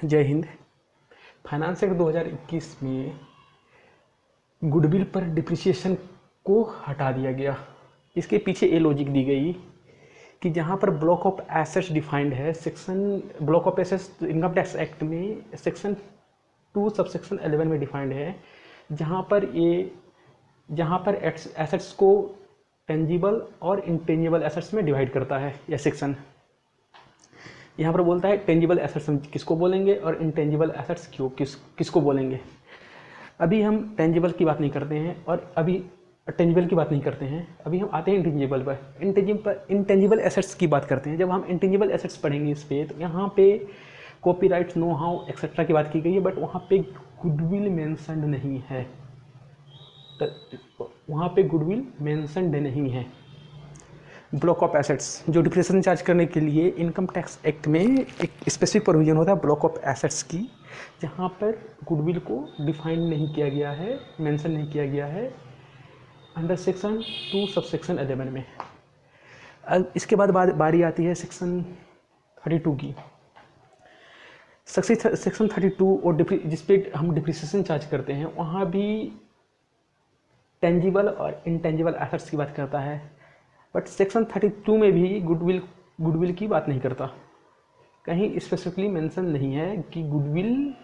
जय Hind. Finance act 2021 में goodwill पर डिप्रिसिएशन को हटा दिया गया। इसके पीछे ये लॉजिक दी गई कि जहाँ पर ब्लॉक ऑफ एसेट्स डिफाइंड है, section block of assets income tax act में सेक्शन 2 सबसेक्शन 11 में डिफाइंड है, जहाँ पर एसेट्स को टेंजिबल और इंटेंजिबल एसेट्स में डिवाइड करता है। यह सेक्शन यहाँ पर बोलता है टेंजिबल एसेट्स हम किसको बोलेंगे और इंटेंजिबल एसेट्स किसको बोलेंगे। अभी हम टेंजिबल की बात नहीं करते हैं और अभी टेंजिबल की बात नहीं करते हैं, अभी हम आते हैं इंटेंजिबल पर। इंटेंजिबल एसेट्स की बात करते हैं। जब हम इंटेंजिबल एसेट्स पढ़ेंगे इस पे, तो यहाँ पे कॉपीराइट, नो हाउ एक्सेट्रा की बात की गई है, बट वहाँ पे गुडविल मेंशन्ड नहीं है। वहाँ पे गुडविल मेंशन्ड नहीं है। ब्लॉक ऑफ एसेट्स जो डिप्रिसिएशन चार्ज करने के लिए इनकम टैक्स एक्ट में एक स्पेसिफिक प्रोविजन होता है ब्लॉक ऑफ एसेट्स की, जहाँ पर गुडविल को डिफाइन नहीं किया गया है, मेंशन नहीं किया गया है अंडर सेक्शन 2 सबसेक्शन 11 में। इसके बाद बारी आती है सेक्शन 32 की। सेक्शन 32 और जिस पे हम डिप्रिसिएशन चार्ज करते हैं, वहाँ भी टेंजिबल और इंटेंजिबल एसेट्स की बात करता है, बट सेक्शन 32 में भी गुडविल की बात नहीं करता। कहीं स्पेसिफिकली मेंशन नहीं है कि गुडविल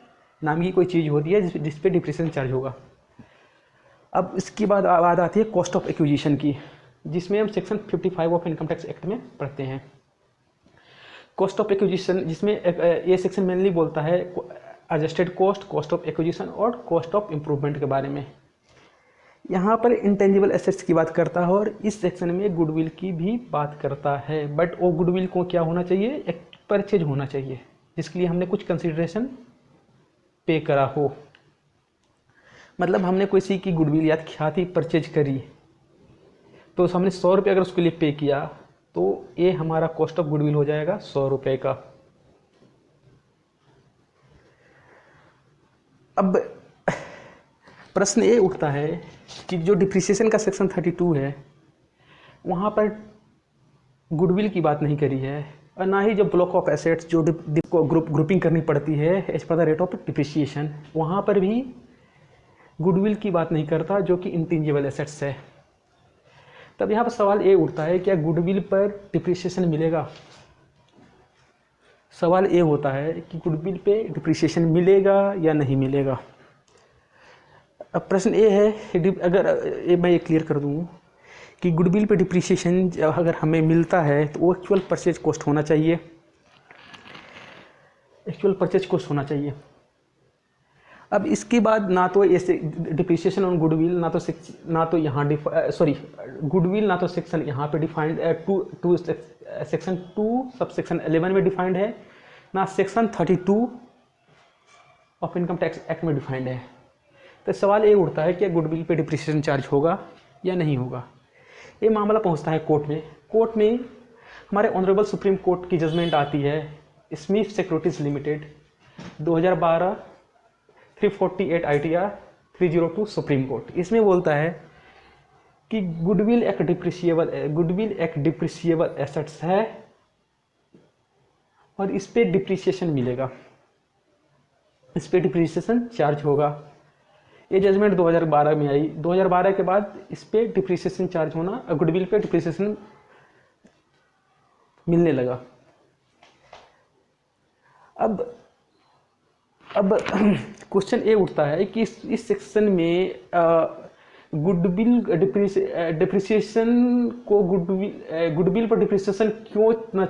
नाम की कोई चीज़ होती है जिस पे डिप्रिसिएशन चार्ज होगा। अब इसके बाद आती है कॉस्ट ऑफ एक्विजिशन की, जिसमें हम section 55 of income tax act में पढ़ते हैं। कॉस्ट ऑफ एक्विजिशन, जिसमें ये सेक्शन मेनली बोलता है adjusted cost, cost of acquisition और कॉस्ट ऑफ इम्प्रूवमेंट के बारे में। यहाँ पर इंटेंजिबल एसेट्स की बात करता है और इस सेक्शन में गुडविल की भी बात करता है, बट वो गुडविल को क्या होना चाहिए, एक परचेज होना चाहिए जिसके लिए हमने कुछ कंसिडरेशन पे करा हो। मतलब हमने किसी की गुडविल या ख्याति परचेज करी, तो हमने 100 रुपये अगर उसके लिए पे किया, तो ये हमारा कॉस्ट ऑफ गुडविल हो जाएगा 100 रुपये का। अब प्रश्न ये उठता है कि जो डिप्रिसिएशन का सेक्शन 32 है, वहाँ पर गुडविल की बात नहीं करी है, और ना ही जो ब्लॉक ऑफ एसेट्स जो ग्रुपिंग करनी पड़ती है as per the rate of depreciation, वहाँ पर भी गुडविल की बात नहीं करता, जो कि इंटेंजिबल एसेट्स है। तब यहाँ पर सवाल ये उठता है, क्या गुडविल पर डिप्रिसिएशन मिलेगा? सवाल ये होता है कि गुडविल पे डिप्रिसिएशन मिलेगा या नहीं मिलेगा। अब प्रश्न ये है, अगर मैं ये क्लियर कर दूँ कि गुडविल पे डिप्रिसिएशन अगर हमें मिलता है, तो वो एक्चुअल परचेज कॉस्ट होना चाहिए, एक्चुअल परचेज कॉस्ट होना चाहिए। अब इसके बाद ना तो ऐसे डिप्रिसिएशन ऑन गुडविल, ना तो यहाँ गुडविल ना तो सेक्शन यहाँ पे डिफाइंड सेक्शन 2 सबसेक्शन 11 में डिफाइंड है, ना section 32 of income tax act में डिफाइंड है। तो सवाल ये उठता है कि गुडविल पे डिप्रिसिएशन चार्ज होगा या नहीं होगा। ये मामला पहुंचता है कोर्ट में। कोर्ट में हमारे ऑनरेबल सुप्रीम कोर्ट की जजमेंट आती है, Smith securities limited 2012 348 ITR 302 supreme court. इसमें बोलता है कि गुडविल एक डिप्रिसिएबल एसेट्स है और इस पे डिप्रिसिएशन मिलेगा, इस पे डिप्रिसिएशन चार्ज होगा। ये जजमेंट 2012 में आई। 2012 के बाद इस पे डिप्रिसिएशन चार्ज होना, गुडविल पे डिप्रिसिएशन मिलने लगा। अब क्वेश्चन ये उठता है कि इस सेक्शन में गुडविल डिप्रिसिएशन को गुडविल पर डिप्रिसिएशन क्यों इतना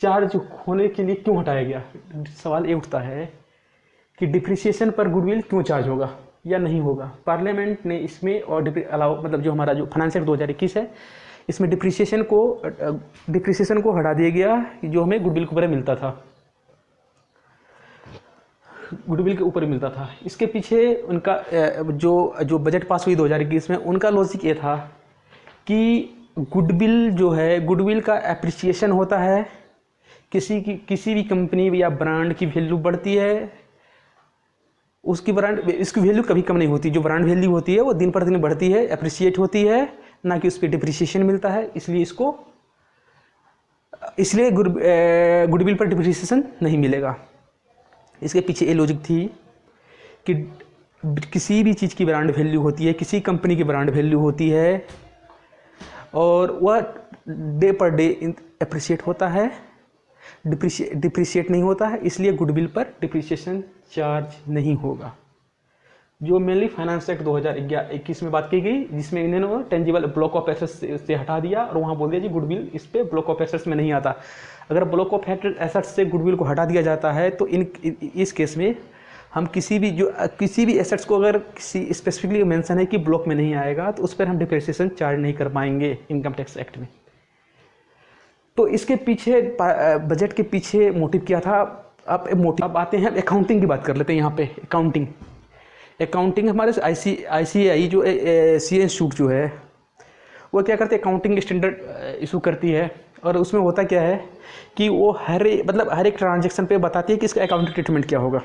चार्ज होने के लिए क्यों हटाया गया। सवाल ये उठता है कि डिप्रिसिएशन पर गुडविल क्यों चार्ज होगा या नहीं होगा। पार्लियामेंट ने इसमें और मतलब जो हमारा जो फाइनेंस एक्ट 2021 है, इसमें डिप्रिसिएशन को हटा दिया गया जो हमें गुडविल के ऊपर मिलता था, गुडविल के ऊपर मिलता था। इसके पीछे उनका जो बजट पास हुई 2021 में, उनका लॉजिक ये था कि गुडविल जो है, गुडविल का एप्रिसिएशन होता है, किसी भी कंपनी या ब्रांड की वैल्यू बढ़ती है, इसकी वैल्यू कभी कम नहीं होती। जो ब्रांड वैल्यू होती है वो दिन पर दिन बढ़ती है, एप्रिसिएट होती है, ना कि उस पर डिप्रिसिएशन मिलता है। इसलिए गुडविल पर डिप्रिसिएशन नहीं मिलेगा। इसके पीछे ये लॉजिक थी कि किसी भी चीज़ की ब्रांड वैल्यू होती है, किसी कंपनी की ब्रांड वैल्यू होती है और वह डे पर डे अप्रिशिएट होता है, डिप्रिशिएट नहीं होता है, इसलिए गुडविल पर डिप्रिसिएशन चार्ज नहीं होगा। जो मेनली फाइनेंस एक्ट 2021 में बात की गई, जिसमें इन्होंने टेंजिबल ब्लॉक ऑफ एसेट्स से हटा दिया और वहाँ बोल दिया जी गुडविल इस पे ब्लॉक ऑफ एसेट्स में नहीं आता। अगर ब्लॉक ऑफ एसेट्स से गुडविल को हटा दिया जाता है तो इस केस में हम किसी भी एसेट्स को अगर किसी स्पेसिफिकली मेंशन है कि ब्लॉक में नहीं आएगा तो उस पर हम डिप्रिसिएशन चार्ज नहीं कर पाएंगे इनकम टैक्स एक्ट में। तो इसके पीछे बजट के पीछे मोटिव क्या था। अब आते हैं, अकाउंटिंग की बात कर लेते हैं। यहाँ पे अकाउंटिंग हमारे ICAI जो CA इंस्टीट्यूट जो है वो क्या करते हैं, अकाउंटिंग स्टैंडर्ड इशू करती है और उसमें होता क्या है कि वो हर एक ट्रांजेक्शन पे बताती है कि इसका अकाउंटिंग ट्रीटमेंट क्या होगा।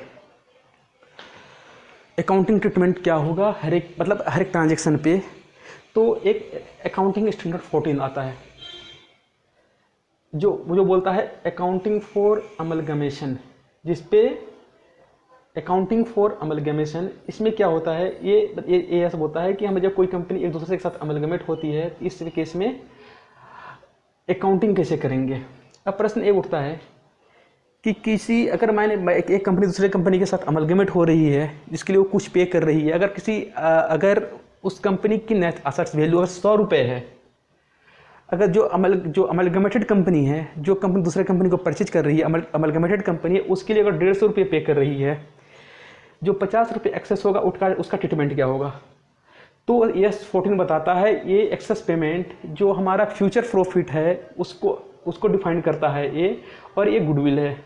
अकाउंटिंग ट्रीटमेंट क्या होगा हर एक ट्रांजेक्शन पे। तो एक अकाउंटिंग स्टैंडर्ड 14 आता है जो बोलता है अकाउंटिंग फॉर अमलगमेशन, जिसपे अकाउंटिंग फॉर अमलगमेशन इसमें क्या होता है, ये ऐसा होता है कि हमें जब कोई कंपनी एक दूसरे के साथ अमलगमेट होती है इस केस में अकाउंटिंग कैसे करेंगे। अब प्रश्न ये उठता है कि अगर एक कंपनी दूसरे कंपनी के साथ अमलगमेट हो रही है जिसके लिए वो कुछ पे कर रही है, अगर उस कंपनी की नेट असेट्स वैल्यू अगर 100 रुपये है, अगर जो अमलगमेटेड कंपनी है, जो कंपनी दूसरे कंपनी को परचेज कर रही है, अमलगमेटेड कंपनी है, उसके लिए अगर 150 रुपये पे कर रही है, जो 50 रुपये एक्सेस होगा उसका ट्रीटमेंट क्या होगा। तो यस 14 बताता है ये एक्सेस पेमेंट जो हमारा फ्यूचर प्रॉफिट है उसको डिफाइन करता है ये, और ये गुडविल है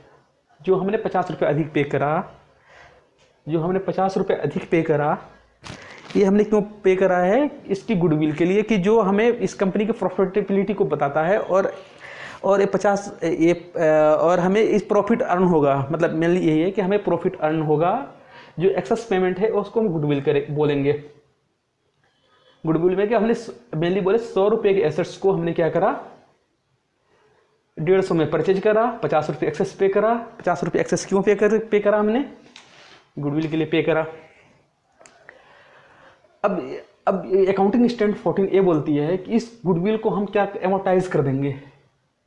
जो हमने 50 रुपये अधिक पे करा, ये हमने क्यों पे करा है, इसकी गुडविल के लिए कि जो हमें इस कंपनी की प्रॉफिटेबिलिटी को बताता है और और हमें इस प्रॉफिट अर्न होगा। मतलब मेनली यही है कि हमें प्रॉफिट अर्न होगा, जो एक्सेस पेमेंट है उसको हम गुडविल बोलेंगे। गुडविल में क्या हमने मेनली बोले 100 रुपये के एसेट्स को हमने क्या करा, 150 में परचेज करा, 50 रुपये एक्सेस पे करा। 50 रुपये एक्सेस क्यों पे करा हमने, गुडविल के लिए पे करा। अब अकाउंटिंग स्टैंडर्ड 14 ये बोलती है कि इस गुडविल को हम क्या एमोटाइज कर देंगे,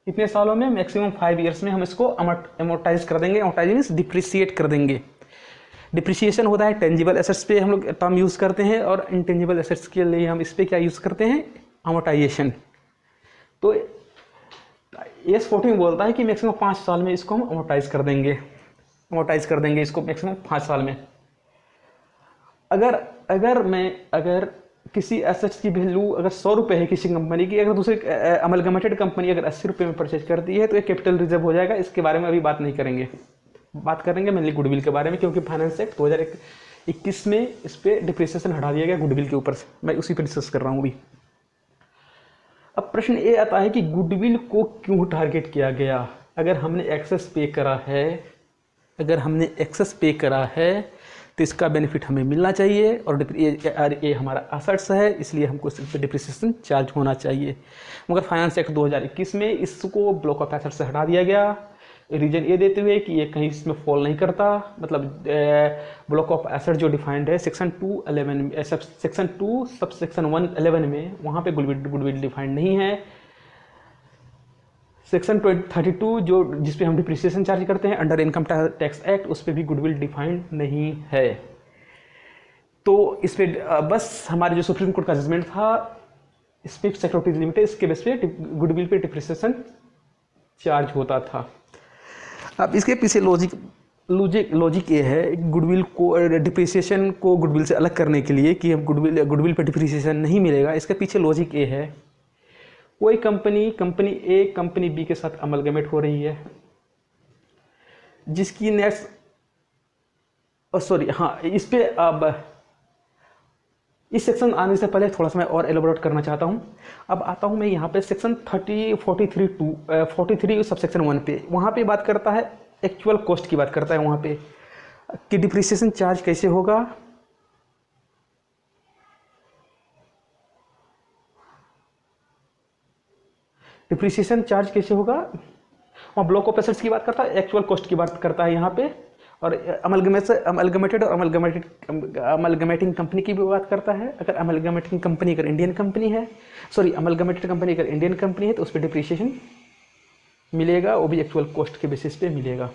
कितने सालों में, मैक्सिमम 5 ईयर्स में हम इसको एमोटाइज कर देंगे। एमोटाइज मीन्स डिप्रिसिएट कर देंगे। डिप्रिसिएशन होता है टेंजिबल एसेट्स पे हम लोग टर्म यूज़ करते हैं, और इंटेंजिबल एसेट्स के लिए हम इस पर क्या यूज़ करते हैं, अमोटाइजेशन। तो एस 14 बोलता है कि मैक्सिमम 5 साल में इसको हम अमोटाइज कर देंगे इसको मैक्सिमम 5 साल में। अगर किसी एसेट्स की वैल्यू अगर 100 रुपये है किसी कंपनी की, अगर दूसरी अमलगमेटेड कंपनी अगर 80 रुपये में परचेज करती है तो ये कैपिटल रिजर्व हो जाएगा। इसके बारे में अभी बात नहीं करेंगे, बात करेंगे मेनली गुडविल के बारे में, क्योंकि फाइनेंस एक्ट 2021 में इस पर डिप्रिसिएशन हटा दिया गया गुडविल के ऊपर से, मैं उसी पर डिस्कस कर रहा हूँ अभी। अब प्रश्न ये आता है कि गुडविल को क्यों टारगेट किया गया। अगर हमने एक्सेस पे करा है तो इसका बेनिफिट हमें मिलना चाहिए, और ये हमारा एसेट्स है इसलिए हमको इस पर डिप्रिसिएशन चार्ज होना चाहिए। मगर फाइनेंस एक्ट 2021 में इसको ब्लॉक ऑफ एसेट्स से हटा दिया गया, रीजन ये देते हुए कि ये कहीं इसमें फॉल नहीं करता। मतलब ब्लॉक ऑफ एसेट जो डिफाइंड है सेक्शन 2 सब सेक्शन 111 में, वहाँ पे गुडविल डिफाइंड नहीं है। सेक्शन 32 जो जिस पे हम डिप्रिसिएशन चार्ज करते हैं अंडर इनकम टैक्स एक्ट, उस पर भी गुडविल डिफाइंड नहीं है। तो इस पर बस हमारे जो सुप्रीम कोर्ट का जजमेंट था इस पर सिक्योरिटीज लिमिटेड, इसके बेस पे गुडविल पे डिप्रिसिएशन चार्ज होता था। अब इसके पीछे लॉजिक ये है गुडविल को डिप्रिसिएशन को गुडविल से अलग करने के लिए कि हम गुडविल पे डिप्रिसिएशन नहीं मिलेगा। इसके पीछे लॉजिक ये है, कोई कंपनी ए कंपनी बी के साथ अमलगमेट हो रही है जिसकी नेट्स इस पे अब इस सेक्शन आने से पहले थोड़ा सा मैं और एलोबरेट करना चाहता हूं। अब आता हूं मैं यहाँ पे सेक्शन 43 सब सेक्शन 1 पे, वहाँ पे बात करता है एक्चुअल कॉस्ट की बात करता है वहाँ पे कि डिप्रिसिएशन चार्ज कैसे होगा। डिप्रिसिएशन चार्ज कैसे होगा, वहाँ ब्लॉक ऑफ एसेट्स की बात करता है, एक्चुअल कॉस्ट की बात करता है यहाँ पे, और अमलगमेटेड और अमलगमेटिंग कंपनी की भी बात करता है। अगर अमलगमेटिंग कंपनी अगर इंडियन कंपनी है, सॉरी अमलगमेटेड कंपनी अगर इंडियन कंपनी है तो उस पर डिप्रिसिएशन मिलेगा, वो भी एक्चुअल कॉस्ट के बेसिस पे मिलेगा।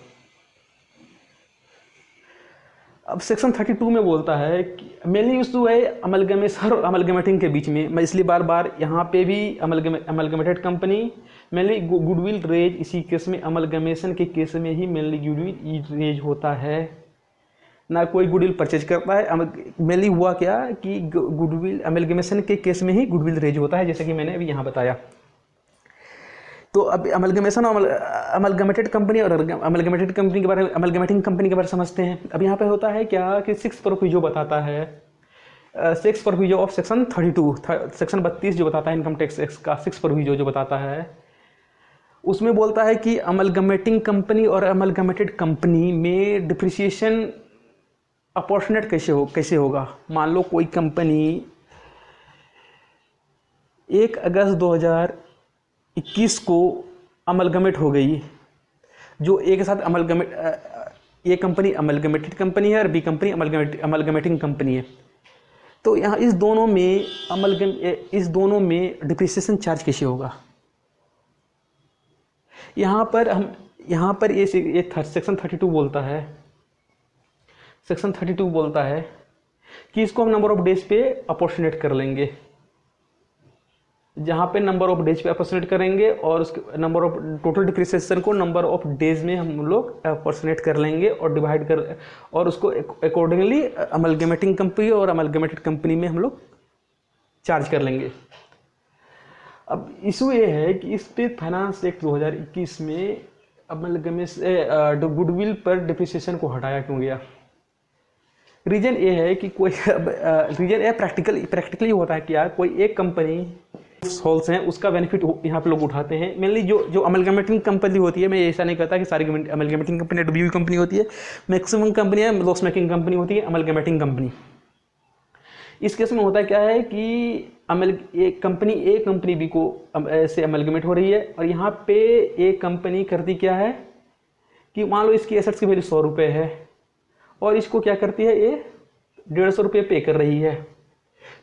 अब सेक्शन 32 में बोलता है कि मेनली इशू है अमलगमेशन और अमलगमेटिंग के बीच में। मैं इसलिए बार बार यहाँ पे भी amalgamated company mainly goodwill raise, इसी केस में अमलगमेशन के केस में ही मेनली गुडविल रेज होता है, ना कोई गुडविल परचेज करता है। मेनली हुआ क्या कि गुडविल अमलगमेशन के केस में ही गुडविल रेज होता है, जैसे कि मैंने अभी यहाँ बताया। तो अब अमलगमेशन और अमलगमेटेड कंपनी और अमलगमेटेड कंपनी के बारे में, अमलगमेटिंग कंपनी के बारे में समझते हैं। अब यहाँ पे होता है क्या कि 6 प्रोविजो बताता है, 6 प्रोविजो ऑफ सेक्शन 32, सेक्शन 32 जो बताता है इनकम टैक्स एक्ट का 6 प्रोविजो जो बताता है, उसमें बोलता है कि अमलगमेटिंग कंपनी और अमलगमेटेड कंपनी में डिप्रिसिएशन अपॉर्चुनेट कैसे होगा। मान लो कोई कंपनी 1 अगस्त 2021 को अमलगमेट हो गई, जो एक साथ ये कंपनी अमलगमेटेड कंपनी है और बी कंपनी अमलगमेटिंग कंपनी है। तो यहाँ इस दोनों में डिप्रिसिएशन चार्ज कैसे होगा। यहाँ पर ये सेक्शन 32 बोलता है, सेक्शन 32 बोलता है कि इसको हम नंबर ऑफ डेज पे अपॉर्चुनेट कर लेंगे। जहाँ पे नंबर ऑफ डेज पे अपॉर्चुनेट करेंगे और उसके नंबर ऑफ टोटल डिप्रिसिएशन को नंबर ऑफ डेज में हम लोग अपॉर्चुनेट कर लेंगे और डिवाइड कर, और उसको अकॉर्डिंगली अमलगमेटिंग कंपनी और अमलगमेटेड कंपनी में हम लोग चार्ज कर लेंगे। अब इशू ये है कि इस पे फाइनेंस एक्ट 2021 में गुडविल पर डिप्रिसिएशन को हटाया क्यों गया। रीजन ये है कि रीजन ये प्रैक्टिकली होता है कि यार कोई एक कंपनी सोल्स हैं उसका बेनिफिट यहाँ पे लोग उठाते हैं। मेनली जो अमलगमेटिंग कंपनी होती है, मैं ऐसा नहीं कहता कि सारी अमलगमेटिंग कंपनी डब्ल्यू कंपनी होती है, मैक्सिमम कंपनी है लॉस मेकिंग कंपनी होती है अमलगमेटिंग कंपनी। इस केस में होता क्या है कि कंपनी बी को ऐसे अमलगमेट हो रही है, और यहाँ पे एक कंपनी करती क्या है कि मान लो इसकी एसेट्स की वैल्यू 100 रुपये है और इसको क्या करती है, ये 150 रुपये पे कर रही है,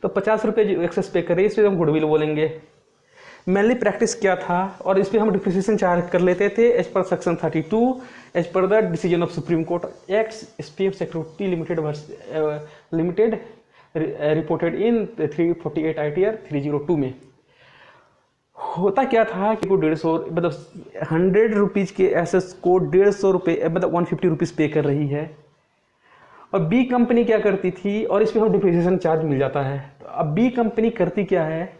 तो 50 रुपये जो एक्सेस पे कर रही है इस पर हम गुडविल बोलेंगे। मेनली प्रैक्टिस क्या था, और इस पर हम डिप्रिसिएशन चार्ज कर लेते थे as per section 32 as per the decision of Supreme Court act SPF security limited reported in 348 ITR 302 में। होता क्या था कि को 150 मतलब 100 रुपीज़ के एसेट्स को 150 रुपये मतलब 150 रुपीज़ पे कर रही है, और बी कंपनी क्या करती थी, और इस पर हम डिप्रिसिएशन चार्ज मिल जाता है। तो अब बी कंपनी करती क्या है,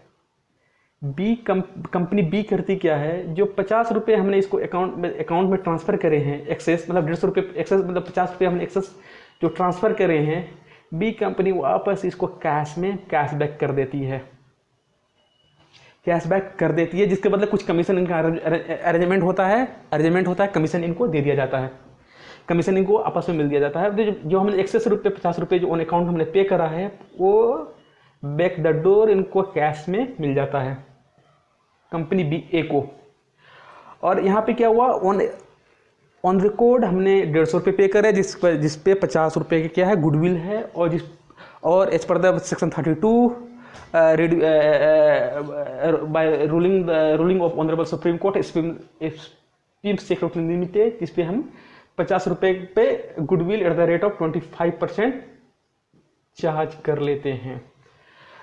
कंपनी बी करती क्या है, जो 50 रुपये हमने इसको अकाउंट में ट्रांसफ़र करे हैं एक्सेस, मतलब 150 रुपये एक्सेस मतलब 50 रुपये हमने एक्सेस जो ट्रांसफ़र करे हैं, बी कंपनी वापस इसको कैश में कैशबैक कर देती है, जिसके बदले कुछ कमीशन इनका अरेंजमेंट होता है, कमीशन इनको दे दिया जाता है, कमीशन इनको आपस में मिल दिया जाता है। जो हमने एक्सेस रुपये 50 रुपये जो ऑन अकाउंट हमने पे करा है वो बैक द डोर इनको कैश में मिल जाता है कंपनी बी ए को। और यहाँ पे क्या हुआ, ऑन रिकॉर्ड हमने 150 रुपये पे करे जिस पे 50 रुपये के क्या है गुडविल है, और as per the section 32 by ruling of honourable Supreme Court security limited, जिस पे हम 50 रुपये पे goodwill at the rate of 25% charge कर लेते हैं।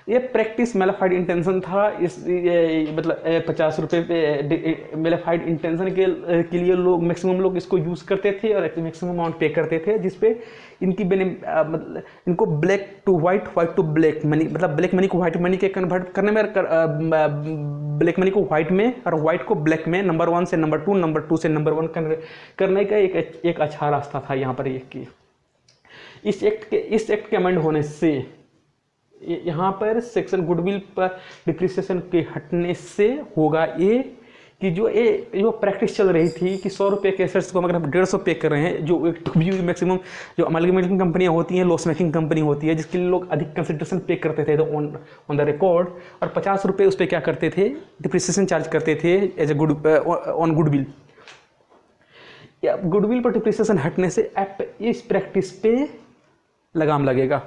ये प्रैक्टिस मेलाफाइड इंटेंशन था, मतलब 50 रुपये पे मेलाफाइड इंटेंशन के लिए लोग मैक्सिमम लोग इसको यूज़ करते थे और मैक्सिमम अमाउंट पे करते थे, जिसपे इनकी मतलब इनको black to white, white to black money, मतलब ब्लैक मनी को वाइट मनी के कन्वर्ट करने में, ब्लैक मनी को वाइट में और वाइट को ब्लैक में, नंबर 1 से नंबर 2, नंबर 2 से नंबर 1 करने का एक अच्छा रास्ता था यहाँ पर। इस एक्ट के अमेंड होने से यहाँ पर सेक्शन गुडविल पर डिप्रिसिएशन के हटने से होगा ये कि जो प्रैक्टिस चल रही थी कि 100 रुपये के एसेट्स को अगर हम 150 पे कर रहे हैं, जो मैक्सिमम जो अमलगमेटिंग कंपनियाँ होती हैं लॉस मेकिंग कंपनी होती है, जिसके लिए लोग अधिक कंसिडरेशन पे करते थे ऑन द रिकॉर्ड, और 50 रुपये उस पर क्या करते थे, डिप्रिसिएशन चार्ज करते थे एज ए ऑन गुडविल। या गुडविल पर डिप्रिसिएशन हटने से इस प्रैक्टिस पे लगाम लगेगा।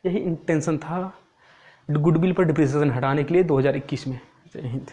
यही इंटेंशन था गुडविल पर डिप्रिसिएशन हटाने के लिए 2021 में। जय हिंद।